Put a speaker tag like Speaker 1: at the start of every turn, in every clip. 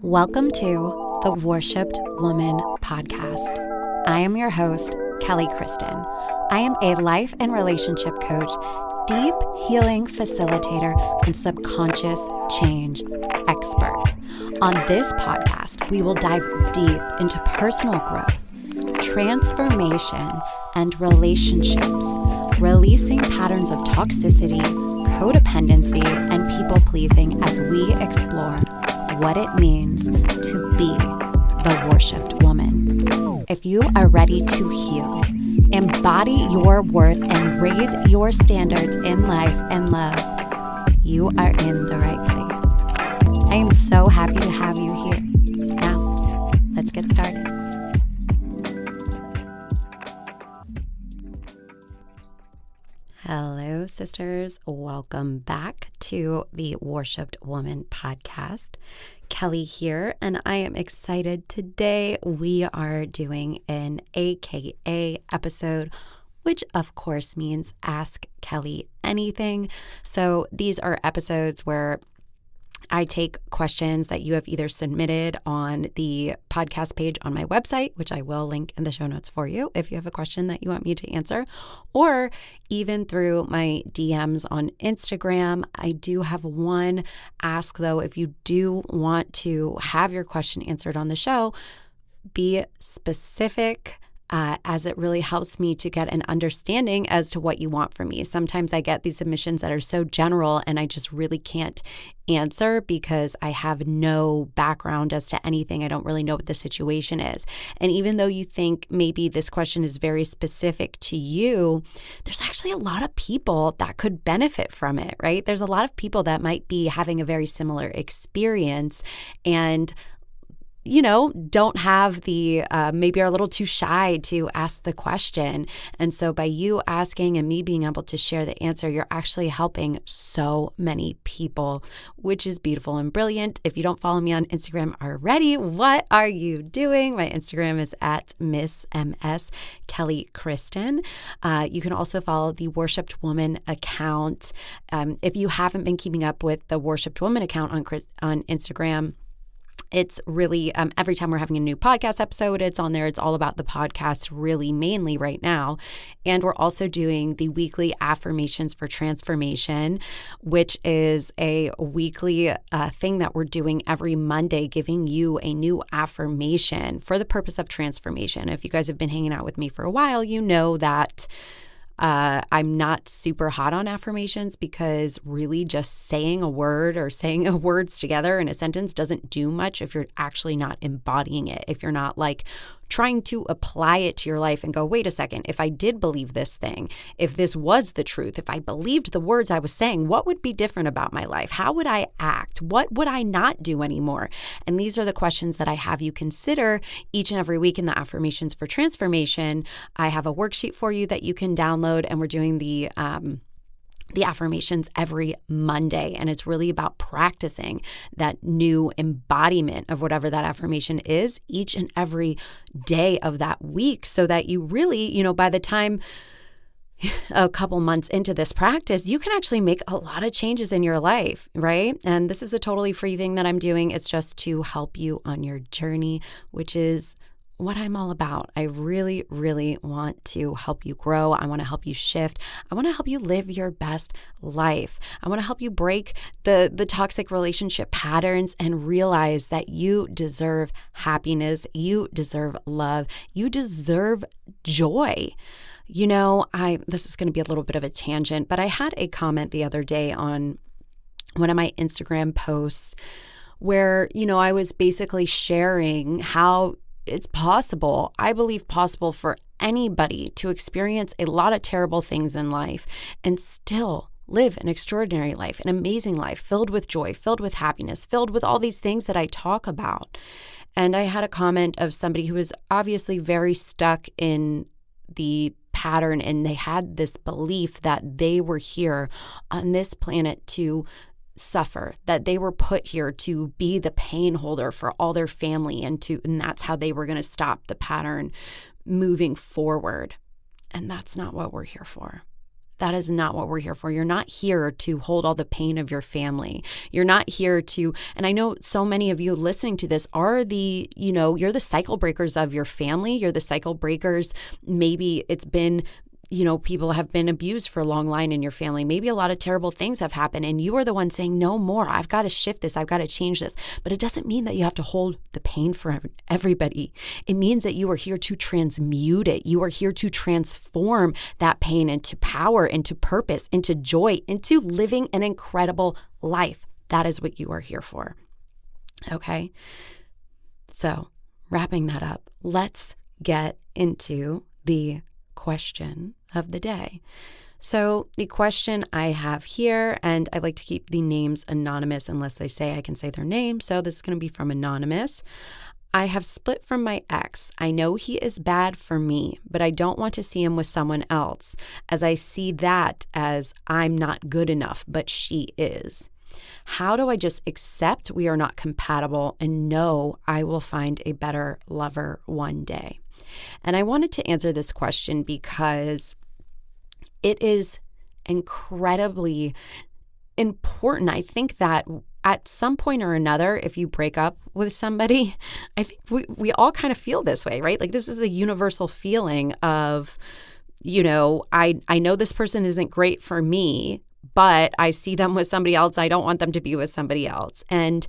Speaker 1: Welcome to the Worshipped Woman podcast. I am your host, kellykristin. I am a life and relationship coach, deep healing facilitator, and subconscious change expert. On this podcast, we will dive deep into personal growth, transformation, and relationships, releasing patterns of toxicity, codependency, and people-pleasing as we explore what it means to be the worshipped woman. If you are ready to heal, embody your worth, and raise your standards in life and love, you are in the right place. I am so happy to have you here. Now, let's get started. Hello, sisters. Welcome back to the Worshipped Woman podcast. Kelly here, and I am excited. Today we are doing an AKA episode, which of course means Ask Kelly Anything. So these are episodes where I take questions that you have either submitted on the podcast page on my website, which I will link in the show notes for you if you have a question that you want me to answer, or even through my DMs on Instagram. I do have one ask, though. If you do want to have your question answered on the show, be specific, as it really helps me to get an understanding as to what you want from me. Sometimes I get these submissions that are so general and I just really can't answer because I have no background as to anything. I don't really know what the situation is. And even though you think maybe this question is very specific to you, there's actually a lot of people that could benefit from it, right? There's a lot of people that might be having a very similar experience and don't have the, maybe are a little too shy to ask the question. And so by you asking and me being able to share the answer, you're actually helping so many people, which is beautiful and brilliant. If you don't follow me on Instagram already, what are you doing? My Instagram is at Miss MS kellykristin. You can also follow the Worshipped Woman account. If you haven't been keeping up with the Worshipped Woman account on Instagram, it's really, every time we're having a new podcast episode, it's on there. It's all about the podcast really mainly right now. And we're also doing the weekly affirmations for transformation, which is a weekly thing that we're doing every Monday, giving you a new affirmation for the purpose of transformation. If you guys have been hanging out with me for a while, you know that I'm not super hot on affirmations because really just saying a word or saying words together in a sentence doesn't do much if you're actually not embodying it. If you're not like trying to apply it to your life and go, wait a second, if I did believe this thing, if this was the truth, if I believed the words I was saying, what would be different about my life? How would I act? What would I not do anymore? And these are the questions that I have you consider each and every week in the affirmations for transformation. I have a worksheet for you that you can download, and we're doing the affirmations every Monday. And it's really about practicing that new embodiment of whatever that affirmation is each and every day of that week, so that you really, by the time a couple months into this practice, you can actually make a lot of changes in your life, right? And this is a totally free thing that I'm doing. It's just to help you on your journey, which is what I'm all about. I really, really want to help you grow. I want to help you shift. I want to help you live your best life. I want to help you break the toxic relationship patterns and realize that you deserve happiness. You deserve love. You deserve joy. This is going to be a little bit of a tangent, but I had a comment the other day on one of my Instagram posts where, I was basically sharing how it's possible, I believe possible for anybody to experience a lot of terrible things in life and still live an extraordinary life, an amazing life, filled with joy, filled with happiness, filled with all these things that I talk about. And I had a comment of somebody who was obviously very stuck in the pattern, and they had this belief that they were here on this planet to suffer, that they were put here to be the pain holder for all their family, and that's how they were going to stop the pattern moving forward. And that's not what we're here for. That is not what we're here for. You're not here to hold all the pain of your family. You're not here to, and I know so many of you listening to this are you're the cycle breakers of your family. You're the cycle breakers. Maybe it's been, people have been abused for a long line in your family. Maybe a lot of terrible things have happened and you are the one saying, no more. I've got to shift this. I've got to change this. But it doesn't mean that you have to hold the pain for everybody. It means that you are here to transmute it. You are here to transform that pain into power, into purpose, into joy, into living an incredible life. That is what you are here for. Okay? So wrapping that up, let's get into the question of the day. So the question I have here, and I like to keep the names anonymous unless they say I can say their name. So this is going to be from Anonymous. I have split from my ex. I know he is bad for me, but I don't want to see him with someone else, as I see that as I'm not good enough, but she is. How do I just accept we are not compatible and know I will find a better lover one day? And I wanted to answer this question because it is incredibly important. I think that at some point or another, if you break up with somebody, I think we all kind of feel this way, right? Like this is a universal feeling of, I know this person isn't great for me, but I see them with somebody else. I don't want them to be with somebody else. And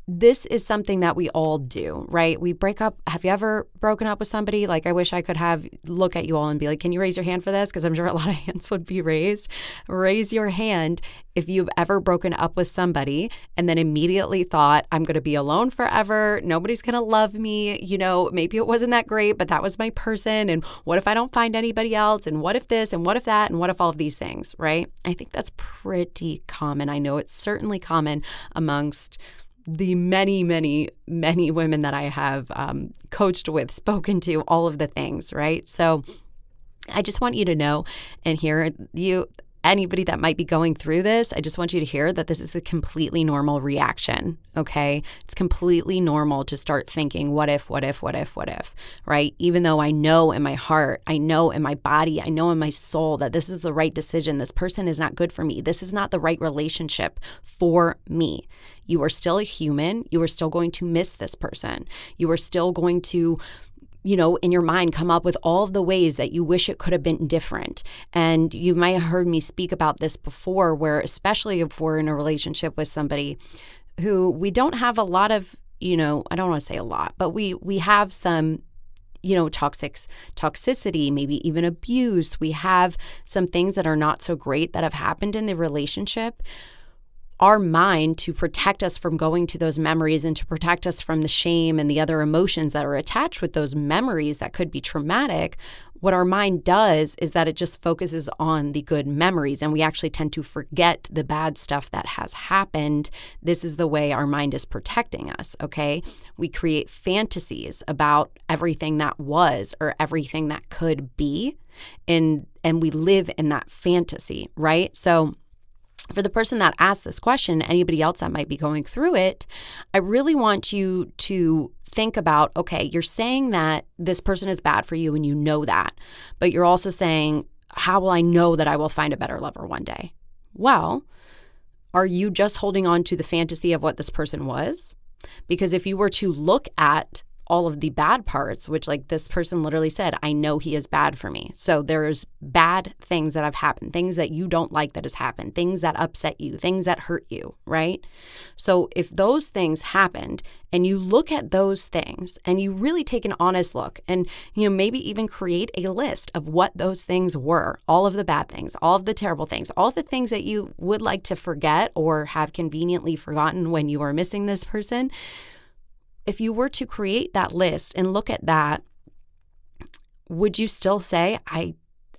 Speaker 1: this is something that we all do, right? We break up. Have you ever broken up with somebody? Like, I wish I could look at you all and be like, can you raise your hand for this? Because I'm sure a lot of hands would be raised. Raise your hand if you've ever broken up with somebody and then immediately thought, I'm going to be alone forever. Nobody's going to love me. Maybe it wasn't that great, but that was my person. And what if I don't find anybody else? And what if this? And what if that? And what if all of these things, right? I think that's pretty common. I know it's certainly common amongst the many, many, many women that I have coached with, spoken to, all of the things, right? So I just want you to know and hear anybody that might be going through this, I just want you to hear that this is a completely normal reaction, okay? It's completely normal to start thinking, what if, right? Even though I know in my heart, I know in my body, I know in my soul that this is the right decision. This person is not good for me. This is not the right relationship for me. You are still a human. You are still going to miss this person. You are still going to in your mind come up with all of the ways that you wish it could have been different. And you might have heard me speak about this before, where especially if we're in a relationship with somebody who we don't have a lot of, I don't want to say a lot, but we have some, toxicity, maybe even abuse. We have some things that are not so great that have happened in the relationship. Our mind, to protect us from going to those memories and to protect us from the shame and the other emotions that are attached with those memories that could be traumatic, what our mind does is that it just focuses on the good memories, and we actually tend to forget the bad stuff that has happened. This is the way our mind is protecting us, okay? We create fantasies about everything that was or everything that could be, and we live in that fantasy, right? So for the person that asked this question, anybody else that might be going through it, I really want you to think about, okay, you're saying that this person is bad for you and you know that, but you're also saying, how will I know that I will find a better lover one day? Well, are you just holding on to the fantasy of what this person was? Because if you were to look at all of the bad parts, which like this person literally said, I know he is bad for me. So there's bad things that have happened, things that you don't like that has happened, things that upset you, things that hurt you, right? So if those things happened and you look at those things and you really take an honest look and, maybe even create a list of what those things were, all of the bad things, all of the terrible things, all of the things that you would like to forget or have conveniently forgotten when you are missing this person. If you were to create that list and look at that, would you still say,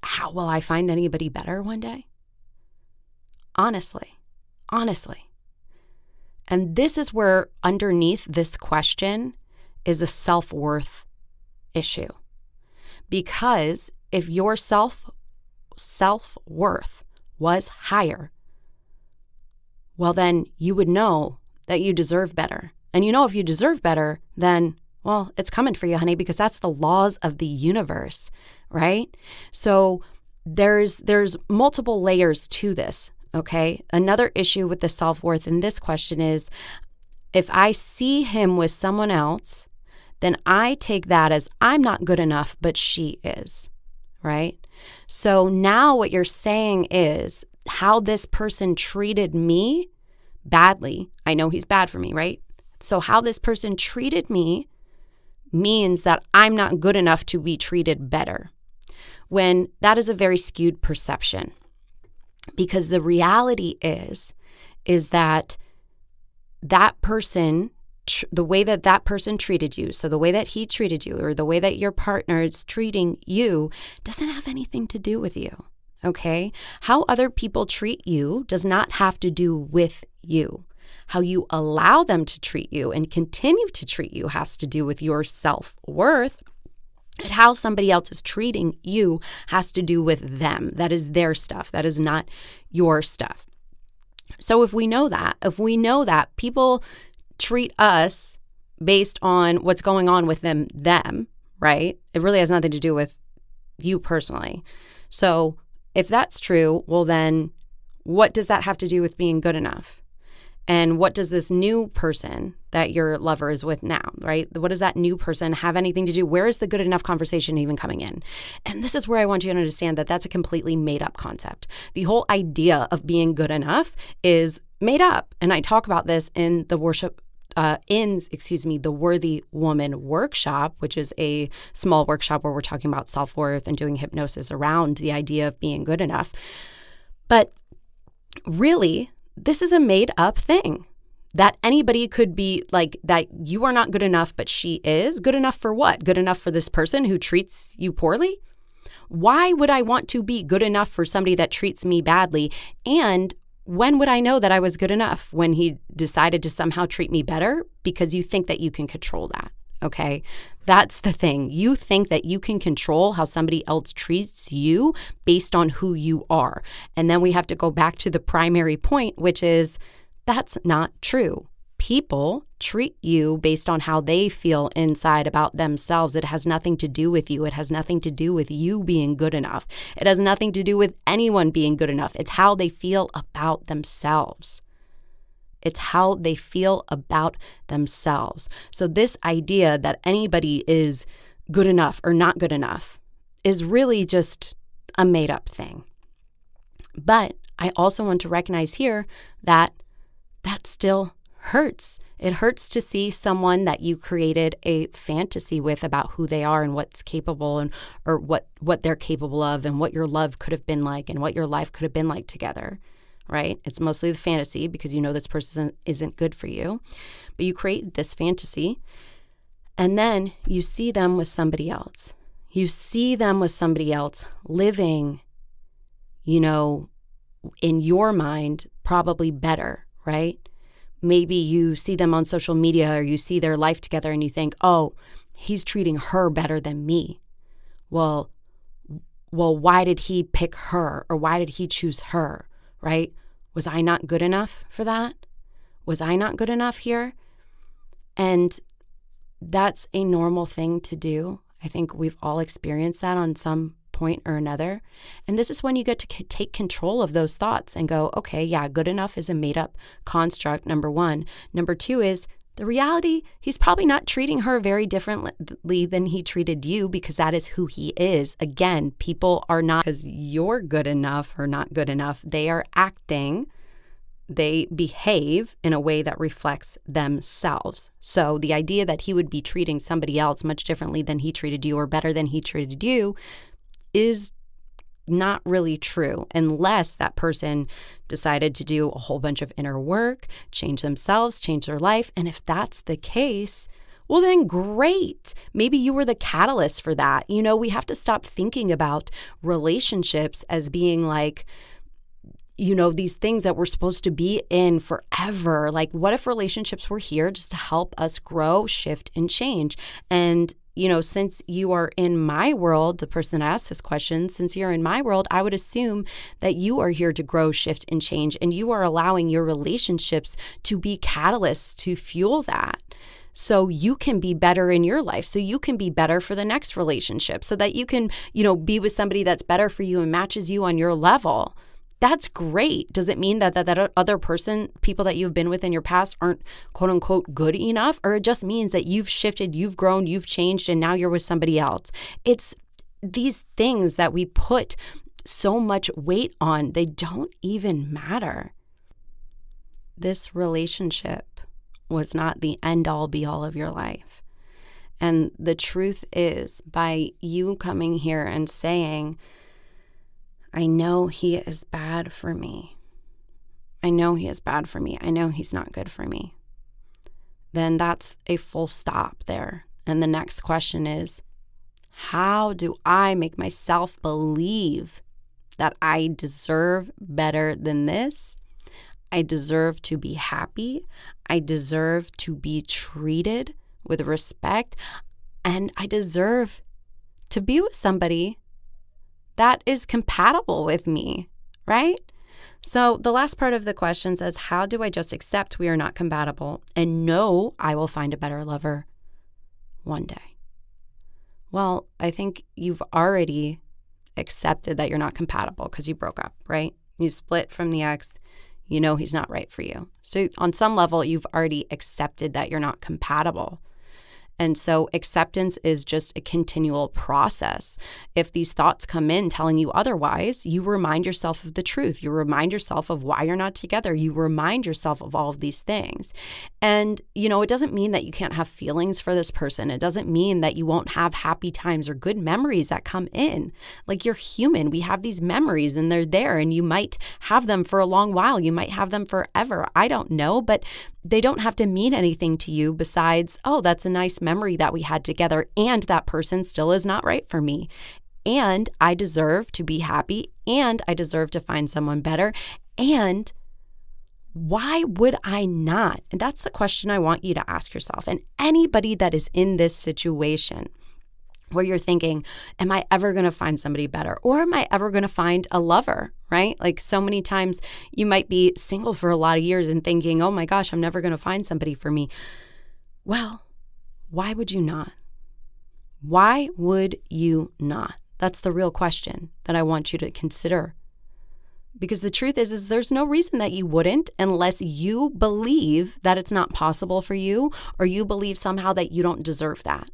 Speaker 1: how will I find anybody better one day? Honestly. And this is where underneath this question is a self-worth issue. Because if your self-worth was higher, well, then you would know that you deserve better. And if you deserve better, then, well, it's coming for you, honey, because that's the laws of the universe, right? So there's multiple layers to this, okay? Another issue with the self-worth in this question is, if I see him with someone else, then I take that as I'm not good enough, but she is, right? So now what you're saying is how this person treated me badly. I know he's bad for me, right? So how this person treated me means that I'm not good enough to be treated better, when that is a very skewed perception. Because the reality is that person, the way that person treated you, so the way that he treated you or the way that your partner is treating you doesn't have anything to do with you, okay? How other people treat you does not have to do with you. How you allow them to treat you and continue to treat you has to do with your self-worth. And how somebody else is treating you has to do with them. That is their stuff. That is not your stuff. So if we know that people treat us based on what's going on with them, right? It really has nothing to do with you personally. So if that's true, well then what does that have to do with being good enough? And what does this new person that your lover is with now, right? What does that new person have anything to do? Where is the good enough conversation even coming in? And this is where I want you to understand that that's a completely made up concept. The whole idea of being good enough is made up. And I talk about this in the the Worthy Woman workshop, which is a small workshop where we're talking about self-worth and doing hypnosis around the idea of being good enough. But really, this is a made up thing that anybody could be like, that you are not good enough, but she is. Good enough for what? Good enough for this person who treats you poorly? Why would I want to be good enough for somebody that treats me badly? And when would I know that I was good enough? When he decided to somehow treat me better? Because you think that you can control that. Okay, that's the thing. You think that you can control how somebody else treats you based on who you are. And then we have to go back to the primary point, which is that's not true. People treat you based on how they feel inside about themselves. It has nothing to do with you. It has nothing to do with you being good enough. It has nothing to do with anyone being good enough. It's how they feel about themselves. It's how they feel about themselves. So this idea that anybody is good enough or not good enough is really just a made up thing. But I also want to recognize here that that still hurts. It hurts to see someone that you created a fantasy with about who they are and what's capable and or what they're capable of and what your love could have been like and what your life could have been like together. Right? It's mostly the fantasy because you know this person isn't good for you. But you create this fantasy and then you see them with somebody else. You see them with somebody else living, in your mind, probably better, right? Maybe you see them on social media or you see their life together and you think, oh, he's treating her better than me. Well, why did he pick her or why did he choose her? Right? Was I not good enough for that? Was I not good enough here? And that's a normal thing to do. I think we've all experienced that on some point or another. And this is when you get to take control of those thoughts and go, okay, yeah, good enough is a made up construct, number one. Number two is the reality, he's probably not treating her very differently than he treated you because that is who he is. Again, people are not because you're good enough or not good enough. They are acting, they behave in a way that reflects themselves. So the idea that he would be treating somebody else much differently than he treated you or better than he treated you is not really true unless that person decided to do a whole bunch of inner work, change themselves, change their life. And if that's the case, well, then great. Maybe you were the catalyst for that. We have to stop thinking about relationships as being like, these things that we're supposed to be in forever. Like, what if relationships were here just to help us grow, shift, and change? And since you are in my world, the person that asked this question, since you're in my world, I would assume that you are here to grow, shift, and change, and you are allowing your relationships to be catalysts to fuel that. so you can be better in your life, so you can be better for the next relationship, so that you can, be with somebody that's better for you and matches you on your level. That's great. Does it mean that that other person, people that you've been with in your past aren't quote unquote good enough? Or it just means that you've shifted, you've grown, you've changed, and now you're with somebody else. It's these things that we put so much weight on, they don't even matter. This relationship was not the end all be all of your life. And the truth is, by you coming here and saying, I know he is bad for me. I know he is bad for me. I know he's not good for me. Then that's a full stop there. And the next question is, how do I make myself believe that I deserve better than this? I deserve to be happy. I deserve to be treated with respect. And I deserve to be with somebody that is compatible with me, right? So the last part of the question says, how do I just accept we are not compatible and know I will find a better lover one day? Well, I think you've already accepted that you're not compatible because you broke up, right? You split from the ex. You know he's not right for you. So on some level, you've already accepted that you're not compatible. And so acceptance is just a continual process. If these thoughts come in telling you otherwise, you remind yourself of the truth. You remind yourself of why you're not together. You remind yourself of all of these things. And, it doesn't mean that you can't have feelings for this person. It doesn't mean that you won't have happy times or good memories that come in. Like, you're human. We have these memories and they're there, and you might have them for a long while. You might have them forever. I don't know, but they don't have to mean anything to you besides, oh, that's a nice memory that we had together, and that person still is not right for me. And I deserve to be happy, and I deserve to find someone better. And why would I not? And that's the question I want you to ask yourself. And anybody that is in this situation where you're thinking, am I ever going to find somebody better? Or am I ever going to find a lover, right? Like, so many times you might be single for a lot of years and thinking, oh my gosh, I'm never going to find somebody for me. Well, why would you not? Why would you not? That's the real question that I want you to consider. Because the truth is there's no reason that you wouldn't, unless you believe that it's not possible for you, or you believe somehow that you don't deserve that.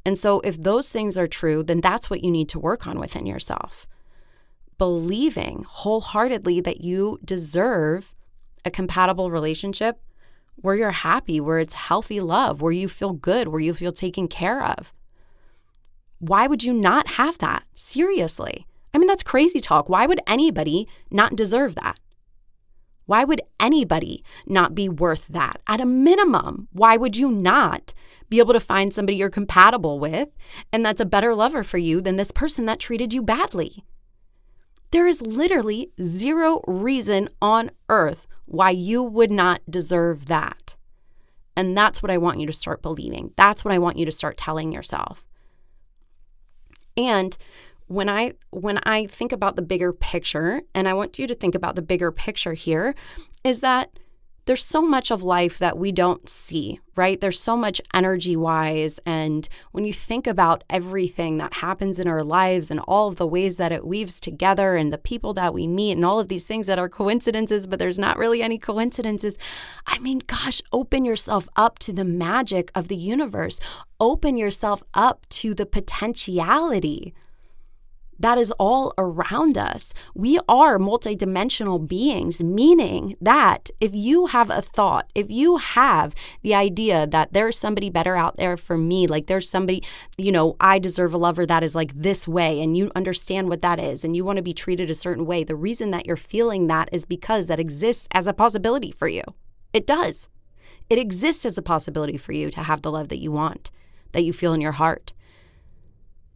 Speaker 1: And so if those things are true, then that's what you need to work on within yourself. Believing wholeheartedly that you deserve a compatible relationship where you're happy, where it's healthy love, where you feel good, where you feel taken care of. Why would you not have that? Seriously. I mean, that's crazy talk. Why would anybody not deserve that? Why would anybody not be worth that? At a minimum, why would you not be able to find somebody you're compatible with and that's a better lover for you than this person that treated you badly? There is literally zero reason on earth why you would not deserve that. And that's what I want you to start believing. That's what I want you to start telling yourself. And when I think about the bigger picture, and I want you to think about the bigger picture here, is that there's so much of life that we don't see, right? There's so much energy-wise, and when you think about everything that happens in our lives and all of the ways that it weaves together and the people that we meet and all of these things that are coincidences, but there's not really any coincidences. I mean, gosh, open yourself up to the magic of the universe. Open yourself up to the potentiality that is all around us. We are multidimensional beings, meaning that if you have a thought, if you have the idea that there's somebody better out there for me, like there's somebody, I deserve a lover that is like this way, and you understand what that is, and you want to be treated a certain way, the reason that you're feeling that is because that exists as a possibility for you. It does. It exists as a possibility for you to have the love that you want, that you feel in your heart.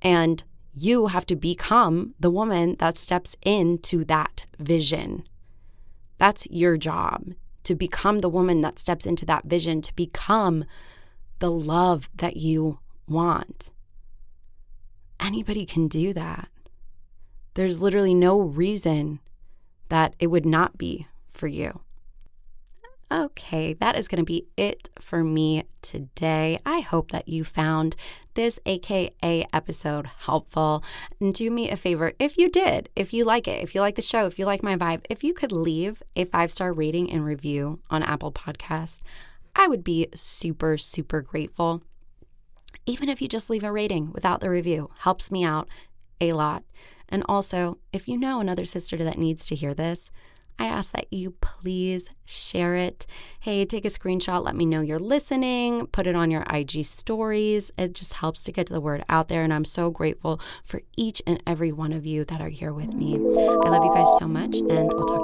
Speaker 1: And you have to become the woman that steps into that vision. That's your job, to become the woman that steps into that vision, to become the love that you want. Anybody can do that. There's literally no reason that it would not be for you. Okay, that is going to be it for me today. I hope that you found this AKA episode helpful. And do me a favor, if you did, if you like it, if you like the show, if you like my vibe, if you could leave a 5-star rating and review on Apple Podcasts, I would be super, super grateful. Even if you just leave a rating without the review, helps me out a lot. And also, if you know another sister that needs to hear this, I ask that you please share it. Hey, take a screenshot. Let me know you're listening. Put it on your IG stories. It just helps to get the word out there. And I'm so grateful for each and every one of you that are here with me. I love you guys so much, and I'll talk